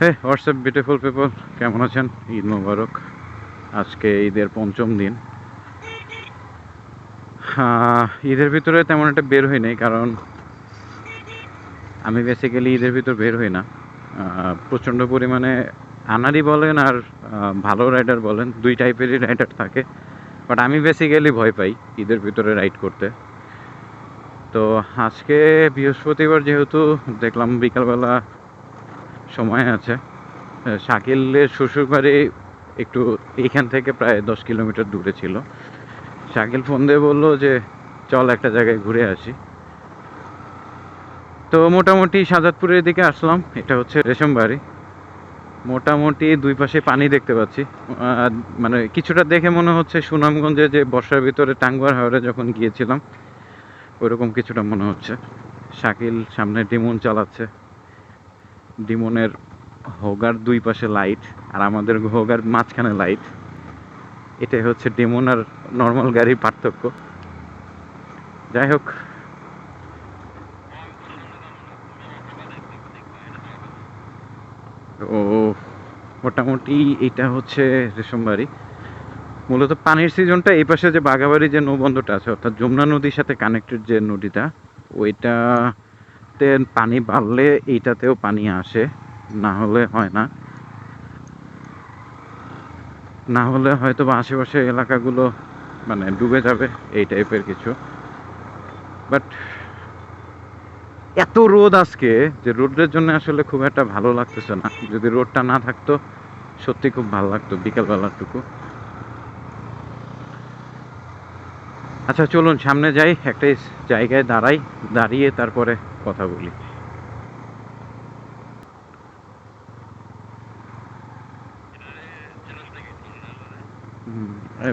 হে WhatsApp beautiful people, কেমন আছেন? ঈদ মোবারক। আজকে ঈদের পঞ্চম দিন। ঈদের ভিতরে তেমন একটা বের হই নাই, কারণ আমি বেসিক্যালি ঈদের ভিতর বের হই না। প্রচণ্ড পরিমাণে আনারি বলেন আর ভালো রাইডার বলেন, দুই টাইপেরই রাইডার থাকে। বাট আমি বেসিক্যালি ভয় পাই ঈদের ভিতরে রাইড করতে। তো আজকে বৃহস্পতিবার, যেহেতু দেখলাম বিকালবেলা সময় আছে, শাকিলের শ্বশুরবাড়ি একটু এইখান থেকে প্রায় 10 কিলোমিটার দূরে ছিল। শাকিল ফোন দিয়ে বললো যে চল একটা জায়গায় ঘুরে আসি। তো মোটামুটি সাজাদপুরের দিকে আসলাম। এটা হচ্ছে রেশমবাড়ি। মোটামুটি দুই পাশে পানি দেখতে পাচ্ছি। মানে কিছুটা দেখে মনে হচ্ছে সুনামগঞ্জে যে বর্ষার ভিতরে টাঙ্গুয়ার হাওরে যখন গিয়েছিলাম ওইরকম কিছুটা মনে হচ্ছে। শাকিল সামনে ডিমন চালাচ্ছে। ডিমনের হোগার দুই পাশে লাইট, আর আমাদের হোগার মাঝখানে লাইট। এটাই হচ্ছে ডিমন আর নর্মাল গাড়ির পার্থক্য। যাই হোক, ও মোটামুটি এটা হচ্ছে রেশমবাড়ি। মূলত পানির সিজনটা এই পাশে যে বাঘাবাড়ি যে নৌবন্দরটা আছে, অর্থাৎ যমুনা নদীর সাথে কানেক্টেড যে নদীটা, ওইটাতে পানি বাড়লে এইটাতেও পানি আসে, না হলে হয় না। না হলে হয়তো বা আশেপাশে এলাকাগুলো মানে ডুবে যাবে, এই টাইপের কিছু। বাট এত রোদ আজকে যে রোদের জন্য আসলে খুব একটা ভালো লাগতেছে না। যদি রোদটা না থাকতো সত্যি খুব ভালো লাগতো বিকালবেলাটুকু। আচ্ছা চলুন সামনে যাই, একটা জায়গায় দাঁড়াই, দাঁড়িয়ে তারপরে কথা বলি।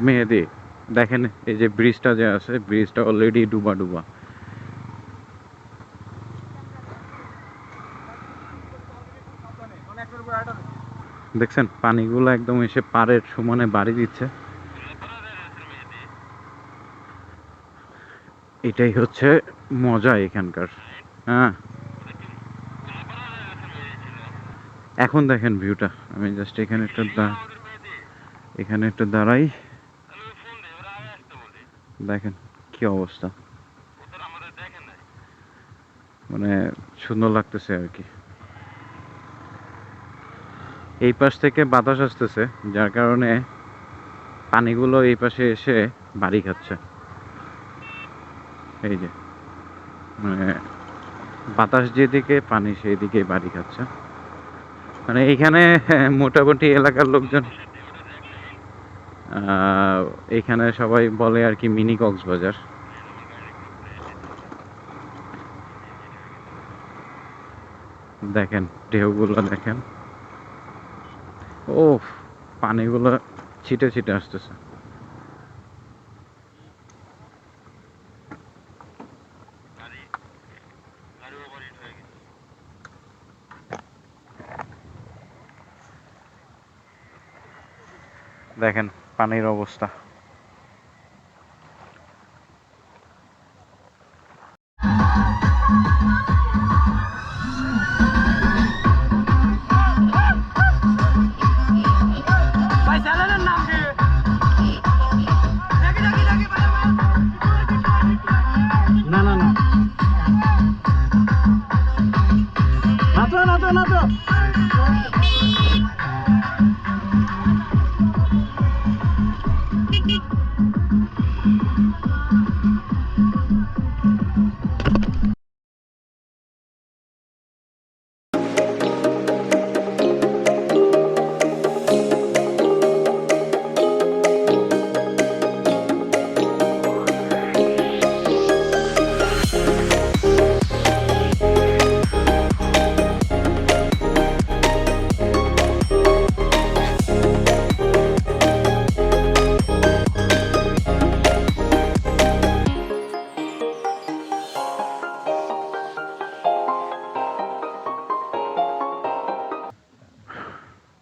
মেহেদি, দেখেন এই যে ব্রিজটা যে আছে, ব্রিজটা অলরেডি ডুবা ডুবা। দেখছেন পানিগুলো একদম এসে পাড়ের সমানে বাড়ি দিচ্ছে। এটাই হচ্ছে মজা এখানকার। হ্যাঁ, এখন দেখেন ভিউটা। আমি জাস্ট এখানে একটু দাঁড়াই, দেখেন কি অবস্থা। মানে সুন্দর লাগতেছে আর কি। এই পাশ থেকে বাতাস আসতেছে, যার কারণে পানিগুলো এই পাশে এসে বাড়ি খাচ্ছে। এই যে মানে বাতাস যেদিকে, পানি সেই দিকে বাড়ি খাচ্ছে। মানে এইখানে মোটামুটি এলাকার লোকজন এইখানে সবাই বলে আর কি মিনি কক্সবাজার। দেখেন ঢেউগুলো দেখেন, ও পানিগুলো ছিটে ছিটে আসতেছে। দেখেন পানির অবস্থা। না না না, নাচো নাচো নাচো।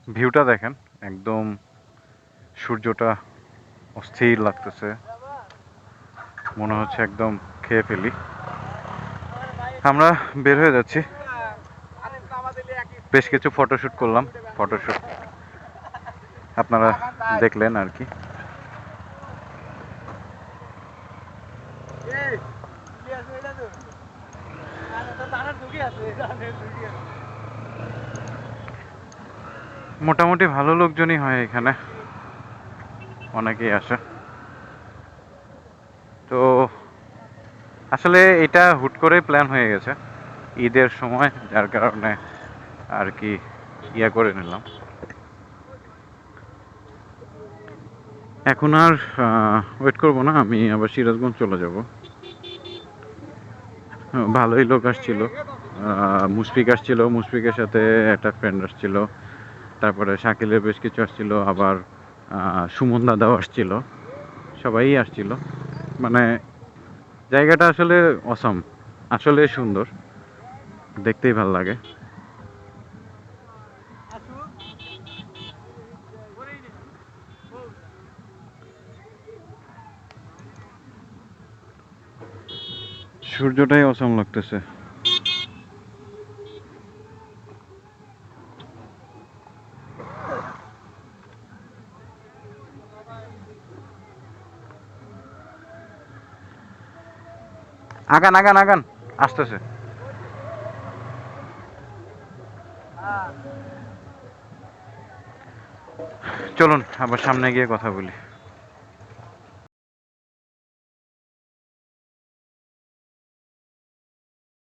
ভিউটা দেখেন, একদম সূর্যটা অস্থির লাগতেছে, মনে হচ্ছে একদম খেয়ে ফেলি। আমরা বের হয়ে যাচ্ছি। বেশ কিছু ফটোশুট করলাম, ফটোশুট আপনারা দেখলেন আর কি। মোটামুটি ভালো লোকজনই হয় এখানে, অনেকেই আসে। তো আসলে এটা হুট করে প্ল্যান হয়ে গেছে ঈদের সময়, যার কারণে আর কি ইয়া করে নিলাম। এখন আর ওয়েট করবো না, আমি আবার সিরাজগঞ্জ চলে যাব। ভালোই লোক আসছিল, মুশফিক আসছিল, মুশফিকের সাথে একটা ফ্রেন্ড আসছিল, তারপরে শাকিলের বেশ কিছু আসছিল, আবার সুমন দাদাও আসছিল, সবাই আসছিল। মানে জায়গাটা আসলে অসম, আসলে সুন্দর, দেখতেই ভাল লাগে। সূর্যটাই অসম লাগতেছে। আগান আগান আগান, আসতেছে। চলুন আবার সামনে গিয়ে কথা বলি।